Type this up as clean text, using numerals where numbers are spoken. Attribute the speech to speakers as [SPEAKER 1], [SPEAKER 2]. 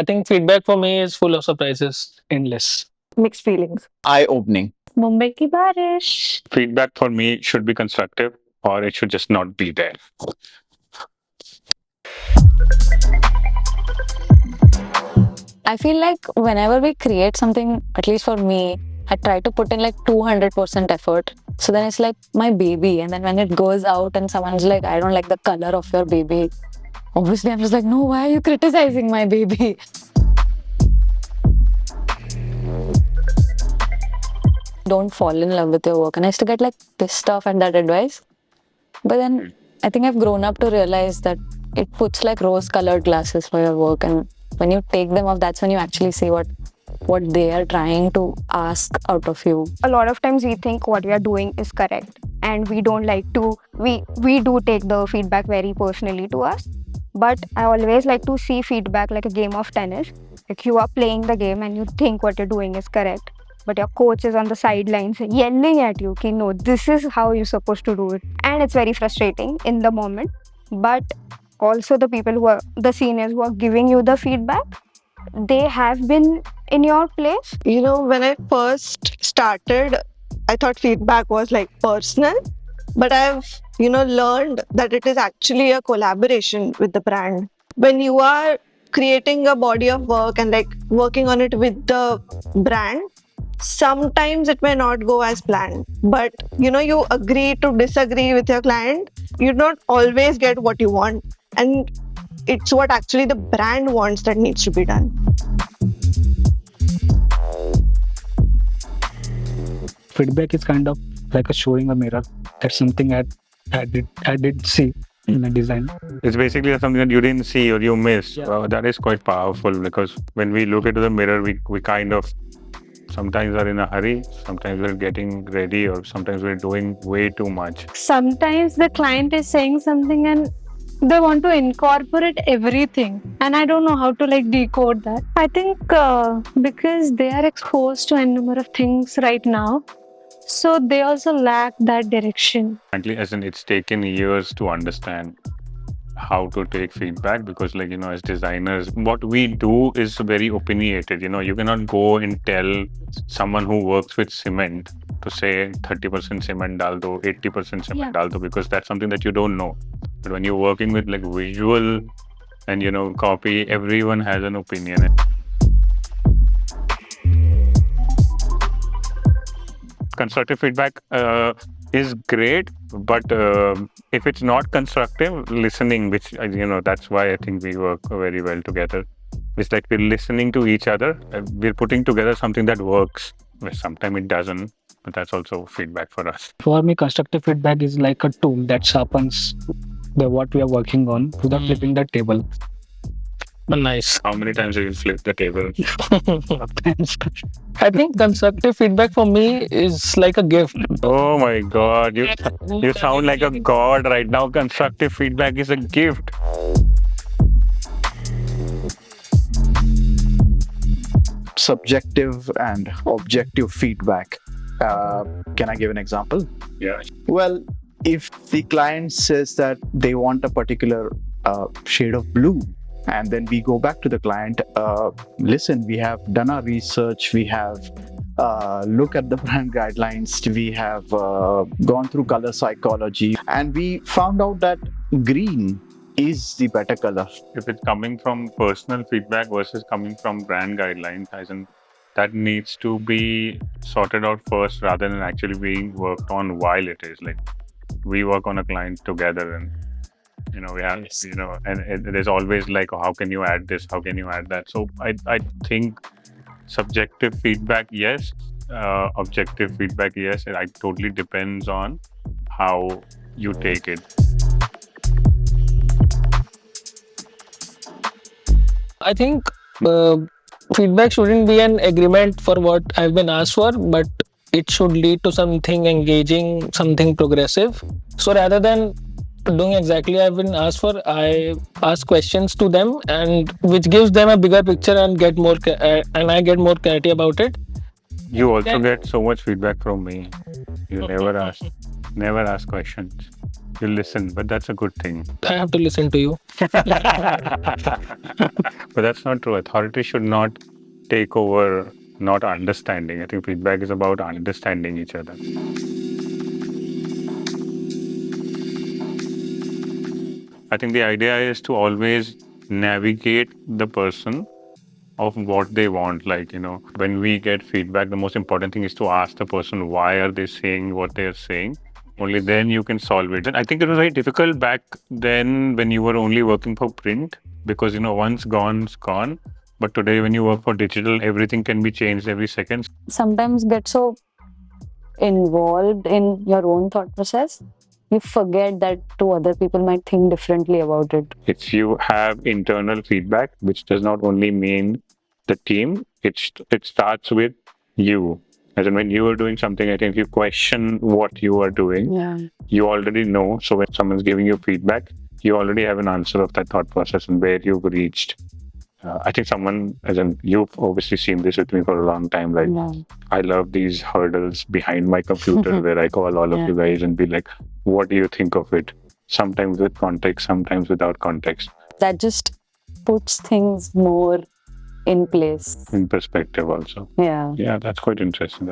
[SPEAKER 1] I think feedback for me is full of surprises, endless.
[SPEAKER 2] Mixed feelings.
[SPEAKER 3] Eye-opening.
[SPEAKER 2] Mumbai ki barish.
[SPEAKER 4] Feedback for me should be constructive or it should just not be there.
[SPEAKER 5] I feel like whenever we create something, at least for me, I try to put in like 200% effort. So then it's like my baby. And then when it goes out and someone's like, I don't like the color of your baby. Obviously, I'm just like, no, why are you criticizing my baby? Don't fall in love with your work. And I used to get like pissed off at that advice. But then I think I've grown up to realize that it puts like rose-colored glasses for your work. And when you take them off, that's when you actually see what they are trying to ask out of you.
[SPEAKER 6] A lot of times we think what we are doing is correct, and we don't like to, we do take the feedback very personally to us. But I always like to see feedback like a game of tennis. Like you are playing the game and you think what you're doing is correct, but your coach is on the sidelines yelling at you, okay, no, this is how you're supposed to do it. And it's very frustrating in the moment. But also the people who are the seniors who are giving you the feedback, they have been in your place.
[SPEAKER 2] You know, when I first started, I thought feedback was like personal, but I've, learned that it is actually a collaboration with the brand. When you are creating a body of work and like working on it with the brand, sometimes it may not go as planned, but you agree to disagree with your client. You don't always get what you want, and it's what actually the brand wants that needs to be done.
[SPEAKER 7] Feedback is kind of like a showing a mirror. That's something I did see in the design.
[SPEAKER 4] It's basically something that you didn't see or you missed.
[SPEAKER 7] Yeah.
[SPEAKER 4] That is quite powerful because when we look into the mirror, we kind of sometimes are in a hurry, sometimes we're getting ready, or sometimes we're doing way too much.
[SPEAKER 8] Sometimes the client is saying something and they want to incorporate everything, and I don't know how to like decode that. I think because they are exposed to a number of things right now, so they also lack that direction.
[SPEAKER 4] Frankly, as in it's taken years to understand how to take feedback because as designers, what we do is very opinionated. You cannot go and tell someone who works with cement to say 30% cement dal do, 80% cement dal do, because that's something that you don't know. But when you're working with like visual and copy, everyone has an opinion. Constructive feedback is great, but if it's not constructive, listening, which that's why I think we work very well together. It's like we're listening to each other. We're putting together something that works. Sometimes it doesn't, but that's also feedback for us.
[SPEAKER 7] For me, constructive feedback is like a tool that sharpens what we are working on without flipping the table.
[SPEAKER 1] Nice.
[SPEAKER 4] How many times have you flipped the table?
[SPEAKER 1] I think constructive feedback for me is like a gift.
[SPEAKER 4] Oh my God, you sound like a god right now. Constructive feedback is a gift.
[SPEAKER 3] Subjective and objective feedback. Can I give an example?
[SPEAKER 4] Yeah.
[SPEAKER 3] Well, if the client says that they want a particular shade of blue, and then we go back to the client, listen, we have done our research, we have looked at the brand guidelines, we have gone through color psychology, and we found out that green is the better color.
[SPEAKER 4] If it's coming from personal feedback versus coming from brand guidelines, that needs to be sorted out first rather than actually being worked on while it is. Like we work on a client together and we have, and there's always like, how can you add this? How can you add that? So I think subjective feedback, yes. Objective feedback, yes. It totally depends on how you take it.
[SPEAKER 1] I think feedback shouldn't be an agreement for what I've been asked for, but it should lead to something engaging, something progressive. So rather than doing exactly I've been asked for, I ask questions to them, and which gives them a bigger picture and I get more clarity about it.
[SPEAKER 4] You also get so much feedback from me. You never ask questions. You listen, but that's a good thing.
[SPEAKER 1] I have to listen to you.
[SPEAKER 4] But that's not true. Authority should not take over not understanding. I think feedback is about understanding each other. I think the idea is to always navigate the person of what they want. Like, when we get feedback, the most important thing is to ask the person why are they saying what they're saying. Only then you can solve it. And I think it was very difficult back then when you were only working for print, because once gone's gone. But today when you work for digital, everything can be changed every second.
[SPEAKER 5] Sometimes get so involved in your own thought process, you forget that two other people might think differently about it.
[SPEAKER 4] If you have internal feedback, which does not only mean the team, it starts with you. As in, when you are doing something, I think if you question what you are doing,
[SPEAKER 5] Yeah.
[SPEAKER 4] you already know. So when someone's giving you feedback, you already have an answer of that thought process and where you've reached. I think you've obviously seen this with me for a long time. Like,
[SPEAKER 5] Yeah.
[SPEAKER 4] I love these hurdles behind my computer where I call all of you guys and be like, what do you think of it? Sometimes with context, sometimes without context.
[SPEAKER 5] That just puts things more in place.
[SPEAKER 4] In perspective also.
[SPEAKER 5] Yeah.
[SPEAKER 4] Yeah, that's quite interesting.